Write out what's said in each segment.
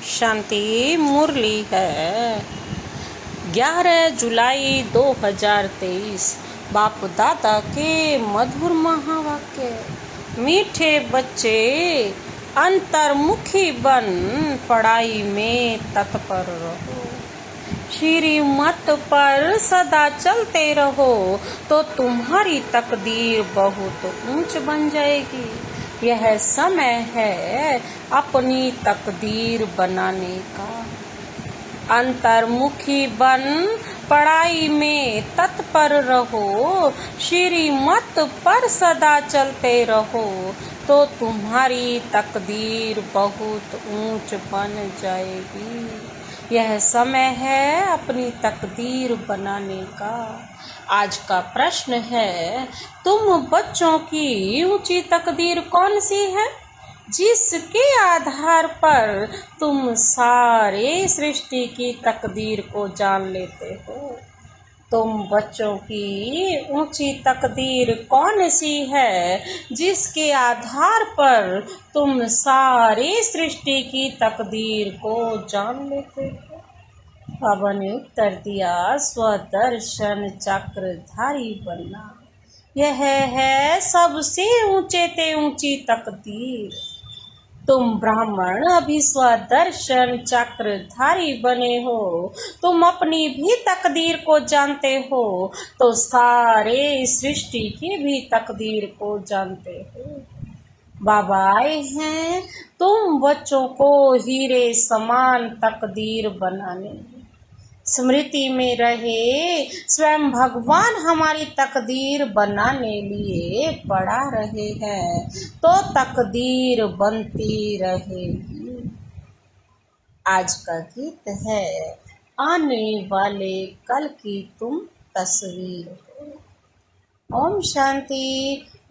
शांति मुरली है 11 जुलाई 2023। बाप दादा के मधुर महावाक्य। मीठे बच्चे अंतर्मुखी बन पढ़ाई में तत्पर रहो, श्रीमत पर सदा चलते रहो तो तुम्हारी तकदीर बहुत ऊंच बन जाएगी। यह समय है अपनी तकदीर बनाने का। अंतर्मुखी बन पढ़ाई में तत्पर रहो, श्रीमत पर सदा चलते रहो तो तुम्हारी तकदीर बहुत ऊंच बन जाएगी। यह समय है अपनी तकदीर बनाने का। आज का प्रश्न है, तुम बच्चों की ऊंची तकदीर कौन सी है जिसके आधार पर तुम सारे सृष्टि की तकदीर को जान लेते हो? तुम बच्चों की ऊंची तकदीर कौन सी है जिसके आधार पर तुम सारे सृष्टि की तकदीर को जान लेते हो? बाबा ने उत्तर दिया, स्वदर्शन चक्रधारी बनना, यह है सबसे ऊंचे ते ऊंची तकदीर। तुम ब्राह्मण अभी स्वदर्शन चक्रधारी बने हो, तुम अपनी भी तकदीर को जानते हो तो सारे सृष्टि की भी तकदीर को जानते हो। बाबा आए हैं तुम बच्चों को हीरे समान तकदीर बनाने। स्मृति में रहे स्वयं भगवान हमारी तकदीर बनाने लिए पढ़ा रहे हैं तो तकदीर बनती रहेगी। आज का गीत है, आने वाले कल की तुम तस्वीर हो। ओम शांति।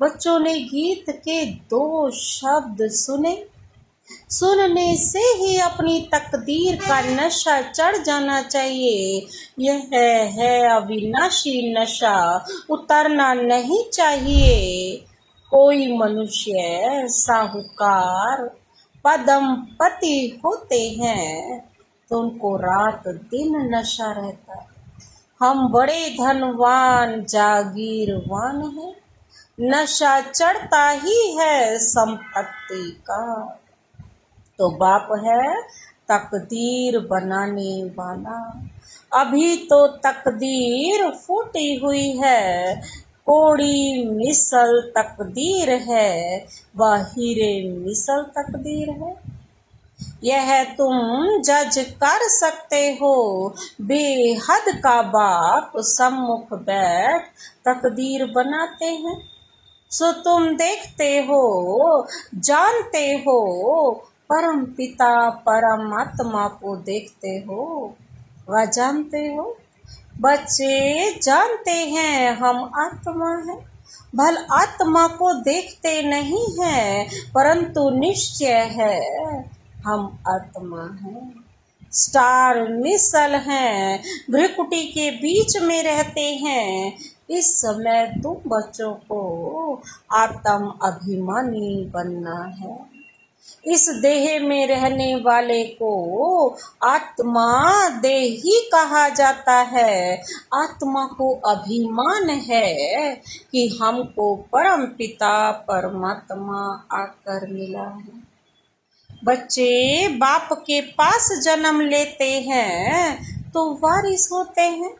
बच्चों ने गीत के 2 शब्द सुनने से ही अपनी तकदीर का नशा चढ़ जाना चाहिए। यह है अविनाशी नशा, उतरना नहीं चाहिए। कोई मनुष्य साहूकार पदमपति होते हैं तो उनको रात दिन नशा रहता है। हम बड़े धनवान जागीरवान हैं, नशा चढ़ता ही है संपत्ति का। तो बाप है तकदीर बनाने वाला। अभी तो तकदीर फूटी हुई है, कोड़ी मिसल तकदीर है, वह हीरे मिसल तकदीर है। यह तुम जज कर सकते हो, बेहद का बाप सम्मुख बैठ तकदीर बनाते हैं। सो तुम देखते हो, जानते हो, परम पिता परमात्मा को देखते हो, वह जानते हो। बच्चे जानते हैं हम आत्मा हैं, भल आत्मा को देखते नहीं हैं परंतु निश्चय है हम आत्मा हैं। स्टार मिसल हैं, भ्रिकुटी के बीच में रहते हैं। इस समय तुम बच्चों को आत्म अभिमानी बनना है। इस देह में रहने वाले को आत्मा देही कहा जाता है। आत्मा को अभिमान है कि हमको परम पिता परमात्मा आकर मिला है। बच्चे बाप के पास जन्म लेते हैं तो वारिस होते हैं,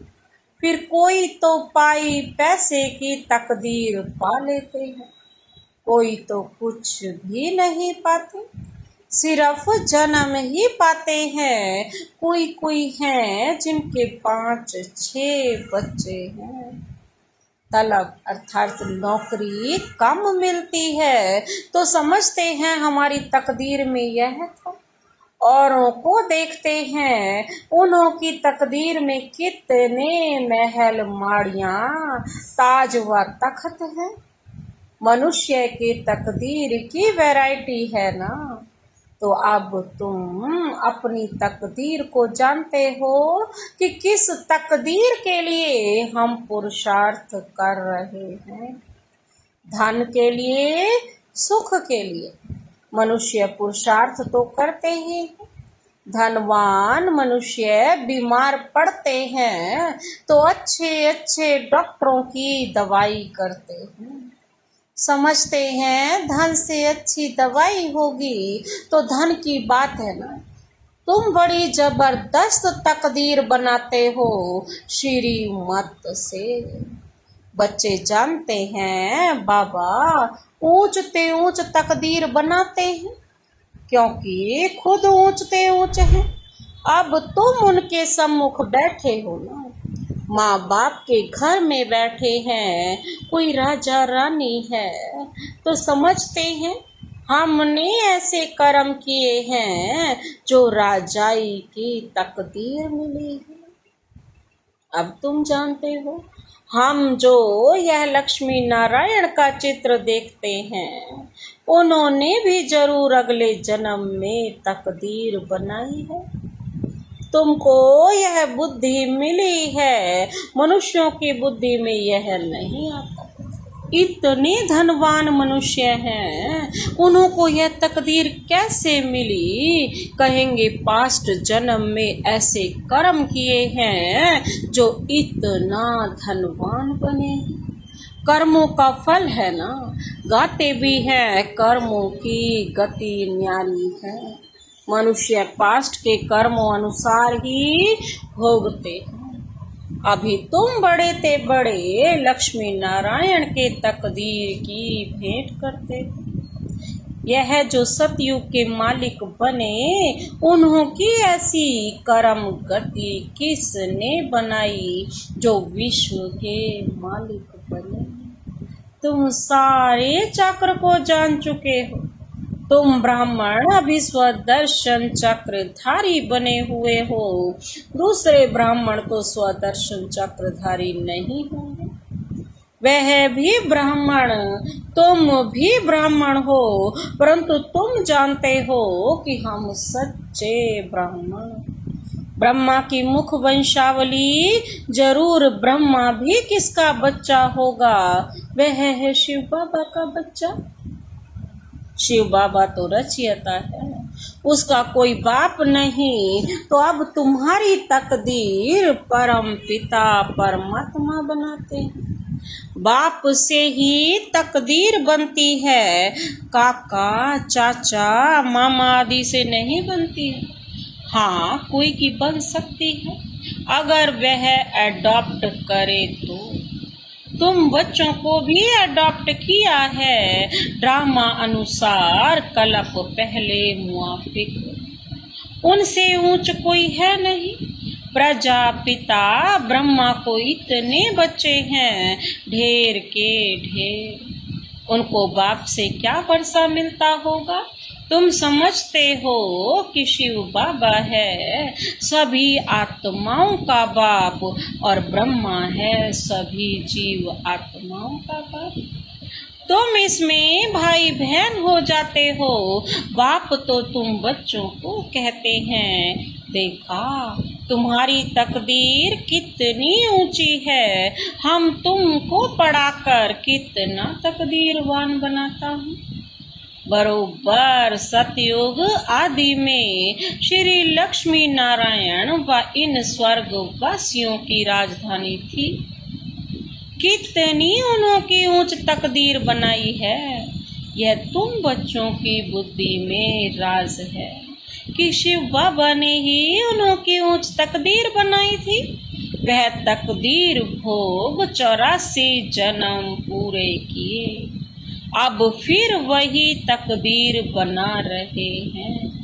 फिर कोई तो पाई पैसे की तकदीर पा लेते हैं, कोई तो कुछ भी नहीं पाते, सिर्फ जन्म ही पाते हैं। कोई हैं जिनके 5-6 बच्चे हैं। तलब अर्थात नौकरी कम मिलती है तो समझते हैं हमारी तकदीर में यह था। औरों को देखते हैं, उन्हों की तकदीर में कितने महल माड़ियाँ ताज व तख्त है। मनुष्य की तकदीर की वैरायटी है ना। तो अब तुम अपनी तकदीर को जानते हो कि किस तकदीर के लिए हम पुरुषार्थ कर रहे हैं। धन के लिए, सुख के लिए मनुष्य पुरुषार्थ तो करते ही हैं, धनवान मनुष्य बीमार पड़ते हैं तो अच्छे अच्छे डॉक्टरों की दवाई करते हैं। समझते हैं धन से अच्छी दवाई होगी तो धन की बात है ना। तुम बड़ी जबरदस्त तकदीर बनाते हो श्रीमत से। बच्चे जानते हैं बाबा ऊंचते ऊंच तकदीर बनाते हैं क्योंकि खुद ऊंचते ऊंच हैं। अब तुम उनके सम्मुख बैठे हो ना, माँ बाप के घर में बैठे हैं, कोई राजा रानी है तो समझते हैं हमने ऐसे कर्म किए हैं जो राजाई की तकदीर मिली है। अब तुम जानते हो हम जो यह लक्ष्मी नारायण का चित्र देखते हैं उन्होंने भी जरूर अगले जन्म में तकदीर बनाई है। तुमको यह बुद्धि मिली है, मनुष्यों की बुद्धि में यह नहीं आता। इतने धनवान मनुष्य हैं, उन्हों को यह तकदीर कैसे मिली? कहेंगे पास्ट जन्म में ऐसे कर्म किए हैं जो इतना धनवान बने। कर्मों का फल है ना, गाते भी हैं कर्मों की गति न्यारी है। मनुष्य पास्ट के कर्मों अनुसार ही भोगते हैं। अभी तुम बड़े ते बड़े लक्ष्मी नारायण के तकदीर की भेंट करते हो। यह जो सतयुग के मालिक बने उन्हों की ऐसी कर्म गति किसने बनाई जो विश्व के मालिक बने? तुम सारे चक्र को जान चुके हो। तुम ब्राह्मण अभी स्वदर्शन चक्रधारी बने हुए हो, दूसरे ब्राह्मण तो स्वदर्शन चक्रधारी नहीं होंगे। वह भी ब्राह्मण, तुम भी ब्राह्मण हो, परंतु तुम जानते हो कि हम सच्चे ब्राह्मण। ब्रह्मा की मुख वंशावली जरूर ब्रह्मा भी किसका बच्चा होगा? वह है शिव बाबा का बच्चा। शिव बाबा तो रचयिता है, उसका कोई बाप नहीं। तो अब तुम्हारी तकदीर परम पिता परमात्मा बनाते हैं। बाप से ही तकदीर बनती है, काका चाचा मामा आदि से नहीं बनती है। हाँ कोई की बन सकती है अगर वह एडॉप्ट करे तो। तुम बच्चों को भी अडॉप्ट किया है ड्रामा अनुसार, कलप पहले मुआफिक। उनसे ऊंच कोई है नहीं। प्रजापिता ब्रह्मा को इतने बच्चे हैं, ढेर के ढेर। उनको बाप से क्या वर्षा मिलता होगा? तुम समझते हो कि शिव बाबा है सभी आत्माओं का बाप और ब्रह्मा है सभी जीव आत्माओं का बाप। तुम इसमें भाई बहन हो जाते हो। बाप तो तुम बच्चों को कहते हैं। देखा तुम्हारी तकदीर कितनी ऊंची है, हम तुमको पढ़ाकर कितना तकदीरवान बनाता हूँ। बरोबर सतयुग आदि में श्री लक्ष्मी नारायण व इन स्वर्गवासियों की राजधानी थी। कितनी उनकी ऊंच तकदीर बनाई है। यह तुम बच्चों की बुद्धि में राज है कि शिव बाबा ने ही उनकी ऊंच तकदीर बनाई थी। वह तकदीर भोग 84 जन्म पूरे किए, अब फिर वही तकदीर बना रहे हैं।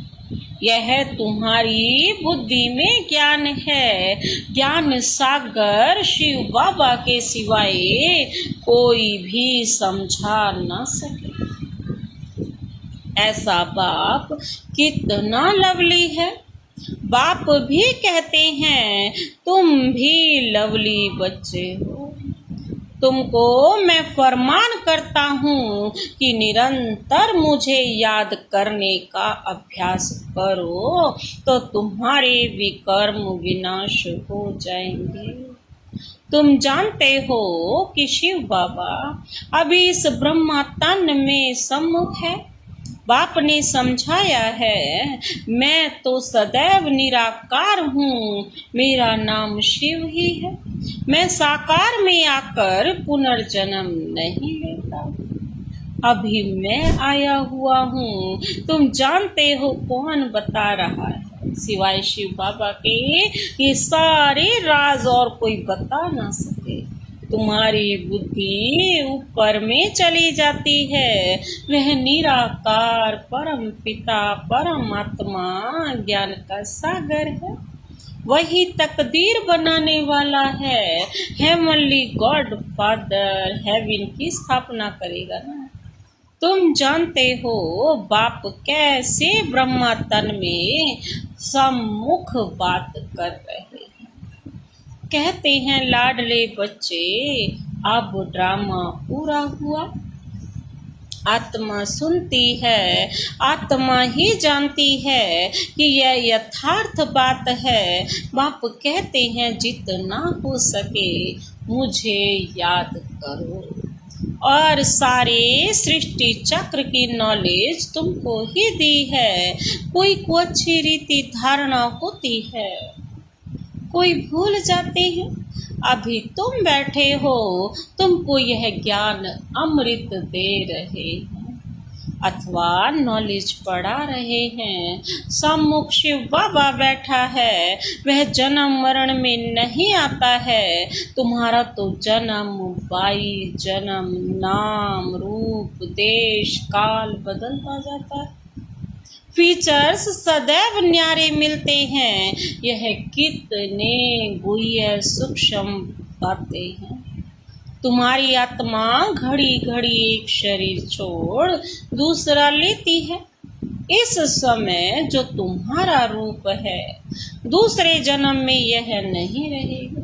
यह तुम्हारी बुद्धि में ज्ञान है। ज्ञान सागर शिव बाबा के सिवाय कोई भी समझा न सके। ऐसा बाप कितना लवली है। बाप भी कहते हैं तुम भी लवली बच्चे हो। तुमको मैं फरमान करता हूँ कि निरंतर मुझे याद करने का अभ्यास करो तो तुम्हारे विकर्म विनाश हो जाएंगे। तुम जानते हो कि शिव बाबा अभी इस ब्रह्मा तन में सम्मुख है। बाप ने समझाया है, मैं तो सदैव निराकार हूँ, मेरा नाम शिव ही है। मैं साकार में आकर पुनर्जन्म नहीं लेता। अभी मैं आया हुआ हूँ, तुम जानते हो कौन बता रहा है। सिवाय शिव बाबा के ये सारे राज और कोई बता ना सके। तुम्हारी बुद्धि ऊपर में चली जाती है। वह निराकार परम पिता परमात्मा ज्ञान का सागर है। वही तकदीर बनाने वाला है। हेवनली गॉड फादर हेवन की स्थापना करेगा ना। तुम जानते हो बाप कैसे ब्रह्मा तन में सम्मुख बात कर रहे हैं। कहते हैं लाडले बच्चे, अब ड्रामा पूरा हुआ। आत्मा सुनती है, आत्मा ही जानती है कि यह यथार्थ बात है। बाप कहते हैं जितना हो सके मुझे याद करो। और सारे सृष्टि चक्र की नॉलेज तुमको ही दी है। कोई को अच्छी रीति धारणा होती है, कोई भूल जाते हैं। अभी तुम बैठे हो, तुमको यह ज्ञान अमृत दे रहे हैं अथवा नॉलेज पढ़ा रहे हैं। सम्मुख शिव बाबा बैठा है, वह जन्म मरण में नहीं आता है। तुम्हारा तो जन्म बाई जन्म नाम रूप देश काल बदलता जाता है। फीचर्स सदैव न्यारे मिलते हैं। यह कितने गुह्य सूक्ष्म बातें हैं। तुम्हारी आत्मा घड़ी घड़ी एक शरीर छोड़ दूसरा लेती है। इस समय जो तुम्हारा रूप है, दूसरे जन्म में यह नहीं रहेगा।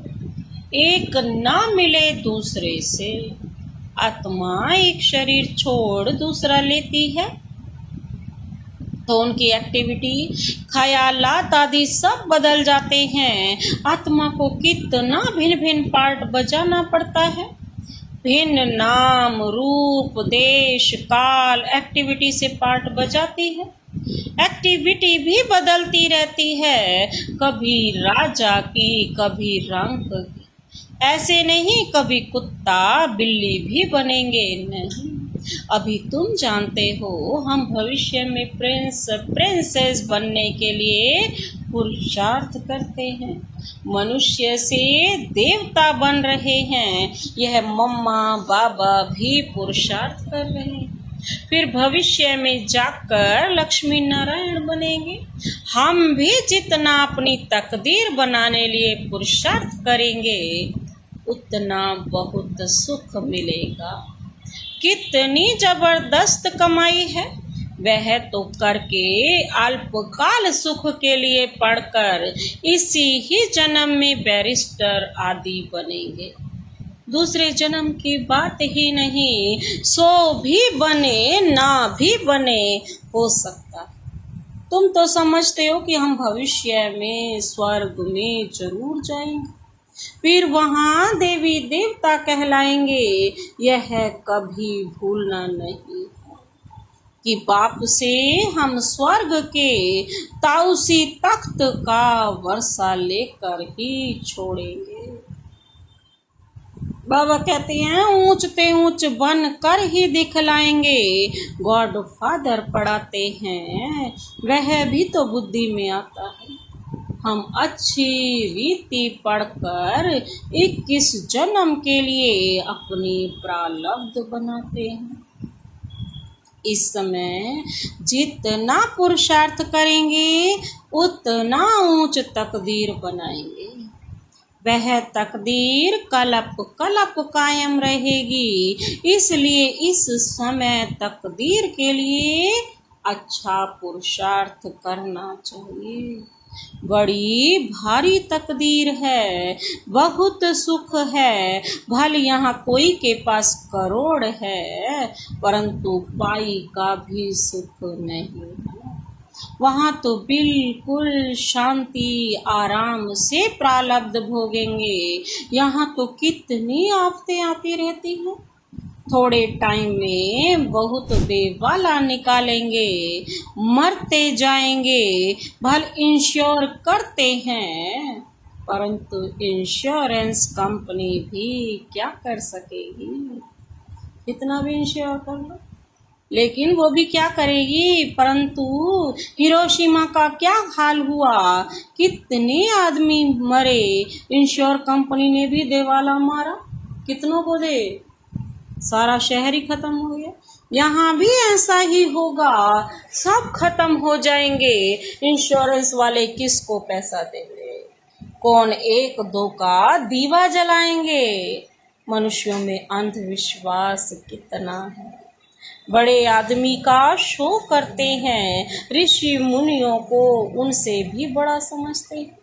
एक ना मिले दूसरे से। आत्मा एक शरीर छोड़ दूसरा लेती है तो उनकी एक्टिविटी ख्यालात आदि सब बदल जाते हैं। आत्मा को कितना भिन्न भिन्न पार्ट बजाना पड़ता है। भिन्न नाम रूप देश काल एक्टिविटी से पार्ट बजाती है। एक्टिविटी भी बदलती रहती है, कभी राजा की कभी रंक की। ऐसे नहीं कभी कुत्ता बिल्ली भी बनेंगे, नहीं। अभी तुम जानते हो हम भविष्य में प्रिंस प्रिंसेस बनने के लिए पुरुषार्थ करते हैं। मनुष्य से देवता बन रहे हैं। यह मम्मा बाबा भी पुरुषार्थ कर रहे हैं। फिर भविष्य में जाकर लक्ष्मी नारायण बनेंगे। हम भी जितना अपनी तकदीर बनाने लिए पुरुषार्थ करेंगे उतना बहुत सुख मिलेगा। कितनी जबरदस्त कमाई है। वह तो करके अल्पकाल सुख के लिए पढ़कर इसी ही जन्म में बैरिस्टर आदि बनेंगे। दूसरे जन्म की बात ही नहीं, 100 भी बने ना भी बने हो सकता। तुम तो समझते हो कि हम भविष्य में स्वर्ग में जरूर जाएंगे, फिर वहाँ देवी देवता कहलाएंगे। यह कभी भूलना नहीं कि बाप से हम स्वर्ग के ताउसी तख्त का वर्षा लेकर ही छोड़ेंगे। बाबा कहते हैं ऊंचते ऊंच बन कर ही दिखलाएंगे। गॉड फादर पढ़ाते हैं, वह भी तो बुद्धि में आता है। हम अच्छी रीति पढ़कर 21 जन्म के लिए अपनी प्रारब्ध बनाते हैं। इस समय जितना पुरुषार्थ करेंगे उतना ऊंच तकदीर बनाएंगे। वह तकदीर कलप कलप कायम रहेगी। इसलिए इस समय तकदीर के लिए अच्छा पुरुषार्थ करना चाहिए। बड़ी भारी तकदीर है, बहुत सुख है। भले यहाँ कोई के पास करोड़ है परंतु पाई का भी सुख नहीं है। वहाँ तो बिल्कुल शांति आराम से प्रारब्ध भोगेंगे। यहाँ तो कितनी आफतें आती रहती हैं। थोड़े टाइम में बहुत बेवाला निकालेंगे, मरते जाएंगे। भल इंश्योर करते हैं, परंतु इंश्योरेंस कंपनी भी क्या कर सकेगी? कितना भी इंश्योर कर लो, लेकिन वो भी क्या करेगी? परंतु हिरोशिमा का क्या हाल हुआ? कितने आदमी मरे, इंश्योर कंपनी ने भी देवाला मारा। कितनों को दे? सारा शहर ही खत्म हो गया। यहाँ भी ऐसा ही होगा, सब खत्म हो जाएंगे। इंश्योरेंस वाले किसको पैसा देंगे? कौन एक दो का दीवा जलाएंगे? मनुष्यों में अंधविश्वास कितना है। बड़े आदमी का शो करते हैं, ऋषि मुनियों को उनसे भी बड़ा समझते हैं।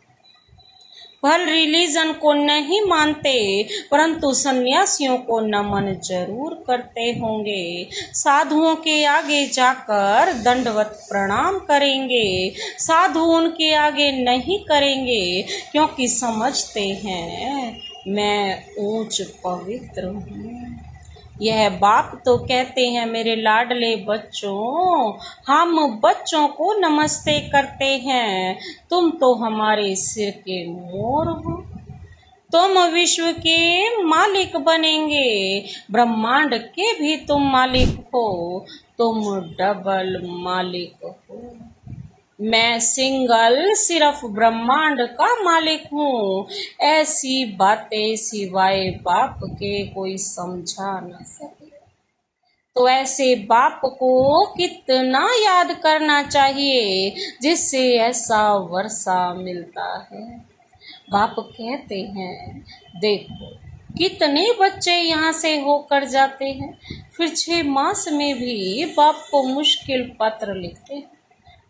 भल रिलीजन को नहीं मानते, परंतु सन्यासियों को नमन जरूर करते होंगे। साधुओं के आगे जाकर दंडवत प्रणाम करेंगे, साधु उनके आगे नहीं करेंगे, क्योंकि समझते हैं मैं ऊंच पवित्र हूँ। यह बाप तो कहते हैं, मेरे लाडले बच्चों, हम बच्चों को नमस्ते करते हैं, तुम तो हमारे सिर के मोर हो। तुम विश्व के मालिक बनेंगे, ब्रह्मांड के भी तुम मालिक हो, तुम डबल मालिक हो। मैं सिंगल सिर्फ ब्रह्मांड का मालिक हूँ। ऐसी बातें सिवाय बाप के कोई समझा न सके। तो ऐसे बाप को कितना याद करना चाहिए जिससे ऐसा वर्षा मिलता है। बाप कहते हैं, देखो कितने बच्चे यहाँ से होकर जाते हैं, फिर 6 मास में भी बाप को मुश्किल पत्र लिखते हैं।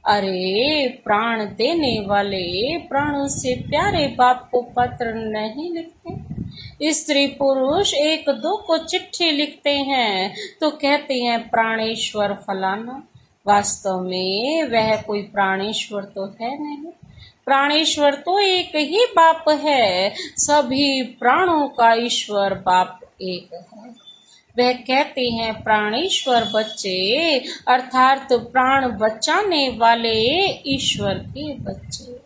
अरे प्राण देने वाले, प्राणों से प्यारे बाप को पत्र नहीं लिखते। स्त्री पुरुष एक दो को चिट्ठी लिखते हैं तो कहते हैं प्राणेश्वर फलाना। वास्तव में वह कोई प्राणेश्वर तो है नहीं। प्राणेश्वर तो एक ही बाप है, सभी प्राणों का ईश्वर बाप एक है। वह कहते हैं प्राणेश्वर बच्चे, अर्थात प्राण बचाने वाले ईश्वर के बच्चे।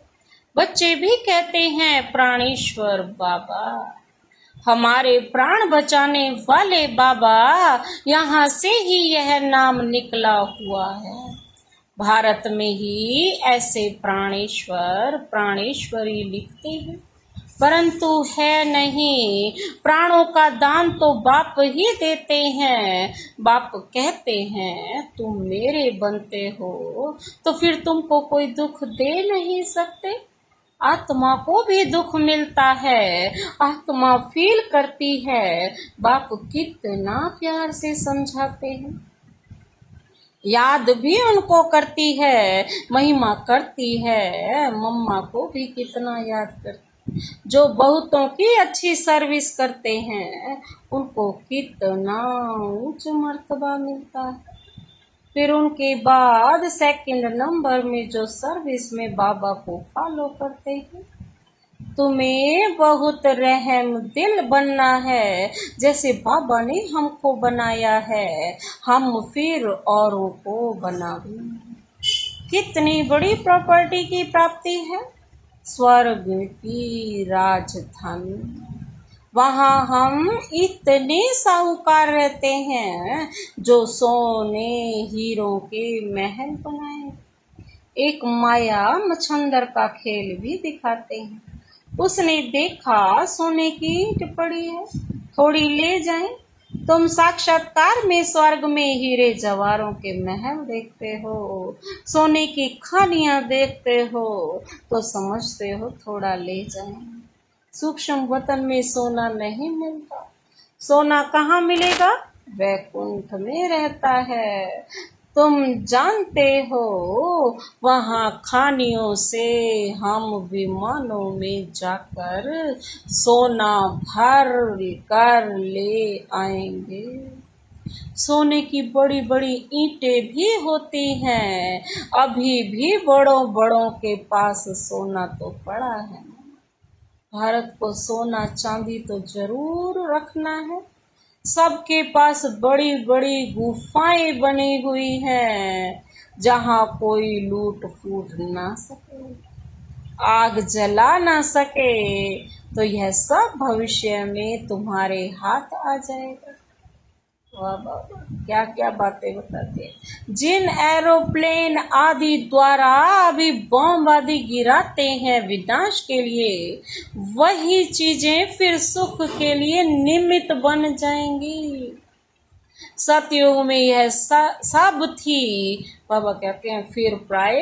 बच्चे भी कहते हैं प्राणेश्वर बाबा। हमारे प्राण बचाने वाले बाबा, यहाँ से ही यह नाम निकला हुआ है। भारत में ही ऐसे प्राणेश्वर प्राणेश्वरी लिखते हैं, परंतु है नहीं। प्राणों का दान तो बाप ही देते हैं। बाप कहते हैं तुम मेरे बनते हो तो फिर तुमको कोई दुख दे नहीं सकते। आत्मा को भी दुख मिलता है, आत्मा फील करती है। बाप कितना प्यार से समझाते हैं, याद भी उनको करती है, महिमा करती है। मम्मा को भी कितना याद करती। जो बहुतों की अच्छी सर्विस करते हैं उनको कितना उच्च मर्तबा मिलता है। फिर उनके बाद सेकंड नंबर में जो सर्विस में बाबा को फॉलो करते हैं। तुम्हें बहुत रहम दिल बनना है, जैसे बाबा ने हमको बनाया है, हम फिर औरों को बनाएं। कितनी बड़ी प्रॉपर्टी की प्राप्ति है, स्वर्ग की राजधानी। वहाँ हम इतने साहूकार रहते हैं जो सोने हीरों के महल बनाए। एक माया मच्छंदर का खेल भी दिखाते हैं। उसने देखा सोने की ईंट पड़ी है, थोड़ी ले जाएं। तुम साक्षात्कार में स्वर्ग में हीरे जवाहरों के महल देखते हो, सोने की खानियां देखते हो, तो समझते हो थोड़ा ले जाएं। सूक्ष्म वतन में सोना नहीं मिलता। सोना कहाँ मिलेगा? वैकुंठ में रहता है। तुम जानते हो वहाँ खानियों से हम विमानों में जाकर सोना भर कर ले आएंगे। सोने की बड़ी बड़ी ईंटें भी होती हैं। अभी भी बड़ों बड़ों के पास सोना तो पड़ा है। भारत को सोना चांदी तो जरूर रखना है, सबके पास बड़ी बड़ी गुफाएं बनी हुई हैं, जहां कोई लूट फूट ना सके, आग जला ना सके। तो यह सब भविष्य में तुम्हारे हाथ आ जाएगा। वाह वाह वाह, क्या क्या बातें बताते हैं। जिन एरोप्लेन आदि द्वारा अभी बम आदि गिराते हैं विनाश के लिए, वही चीजें फिर सुख के लिए निमित्त बन जाएंगी। सतयुग में यह सब थी, बाबा कहते हैं, फिर प्राय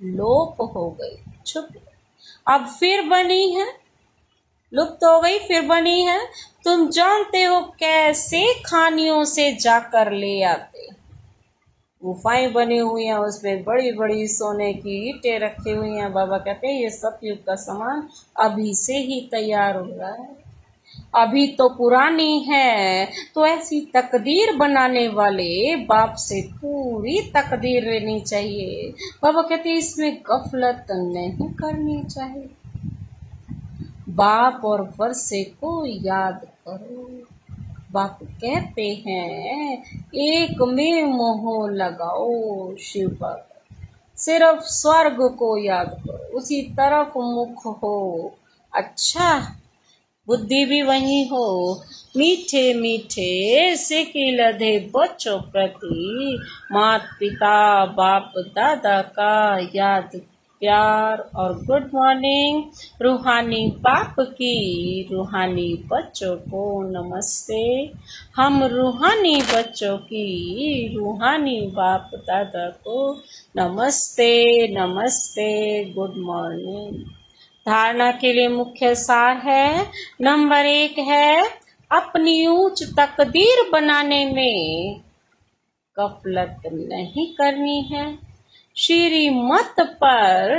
लोप हो गई, छुप गई। अब फिर बनी है, लुप्त हो गई, फिर बनी है। तुम जानते हो कैसे खानियों से जाकर ले आते। गुफाएं बनी हुई हैं, उसपे बड़ी बड़ी सोने की ईंटें रखी हुई हैं। बाबा कहते हैं ये सतयुग का सामान अभी से ही तैयार हो रहा है, अभी तो पुरानी है। तो ऐसी तकदीर बनाने वाले बाप से पूरी तकदीर लेनी चाहिए। बाबा कहते हैं इसमें गफलत नहीं करनी चाहिए। बाप और वर्षे को याद करो। बाप कहते हैं एक में मोह लगाओ शिव बाबा, सिर्फ स्वर्ग को याद करो, उसी तरफ मुख हो। अच्छा, बुद्धि भी वही हो। मीठे मीठे सिक्के लधे बच्चों प्रति माता पिता बाप दादा का याद प्यार और गुड मॉर्निंग। रूहानी बाप की रूहानी बच्चों को नमस्ते। हम रूहानी बच्चों की रूहानी बाप दादा को नमस्ते नमस्ते, गुड मॉर्निंग। धारणा के लिए मुख्य सार है, नंबर 1 है अपनी ऊंच तकदीर बनाने में गफलत नहीं करनी है। श्रीमत पर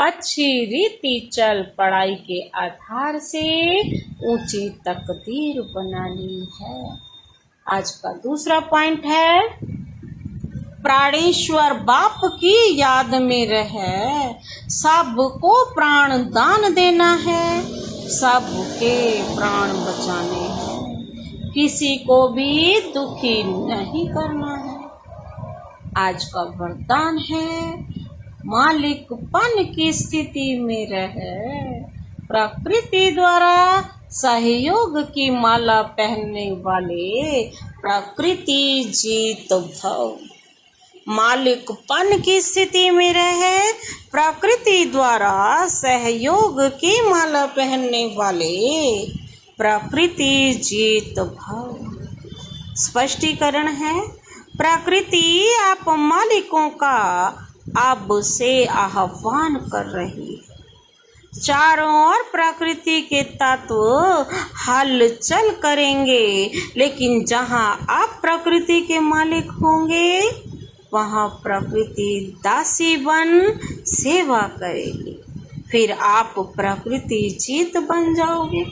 अच्छी रीति चल पढ़ाई के आधार से ऊंची तकदीर बनानी है। आज का दूसरा पॉइंट है प्राणेश्वर बाप की याद में रहे, सबको प्राण दान देना है, सबके प्राण बचाने हैं, किसी को भी दुखी नहीं करना है। आज का वरदान है मालिकपन की स्थिति में रहे, प्रकृति द्वारा सहयोग की माला पहनने वाले प्रकृति जीत भव। मालिकपन की स्थिति में रहे, प्रकृति द्वारा सहयोग की माला पहनने वाले प्रकृति जीत भव। स्पष्टीकरण है, प्रकृति आप मालिकों का अब से आह्वान कर रही है। चारों ओर प्रकृति के तत्व हलचल करेंगे, लेकिन जहां आप प्रकृति के मालिक होंगे, वहां प्रकृति दासी बन सेवा करेगी। फिर आप प्रकृति जीत बन जाओगे,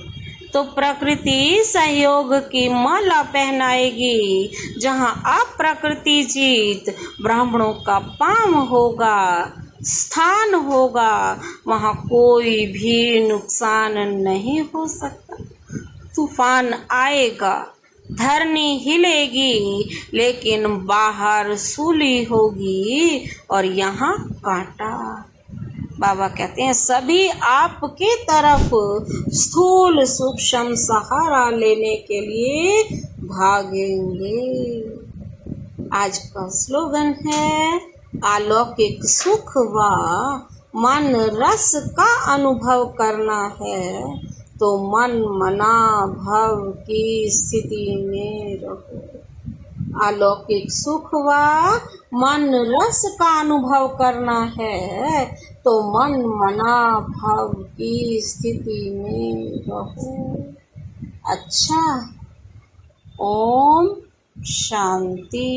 तो प्रकृति सहयोग की माला पहनाएगी। जहां आप प्रकृति जीत, ब्राह्मणों का पाम होगा, स्थान होगा, वहां कोई भी नुकसान नहीं हो सकता। तूफान आएगा, धरनी हिलेगी, लेकिन बाहर सूली होगी और यहाँ कांटा। बाबा कहते हैं सभी आपके तरफ स्थूल सूक्ष्म सहारा लेने के लिए भागेंगे। आज का स्लोगन है अलौकिक सुख व मन रस का अनुभव करना है, तो मन मना भव की स्थिति में रहो। अलौकिक सुख व मन रस का अनुभव करना है, तो मन मना भव की स्थिति में रहो। अच्छा, ओम शांति।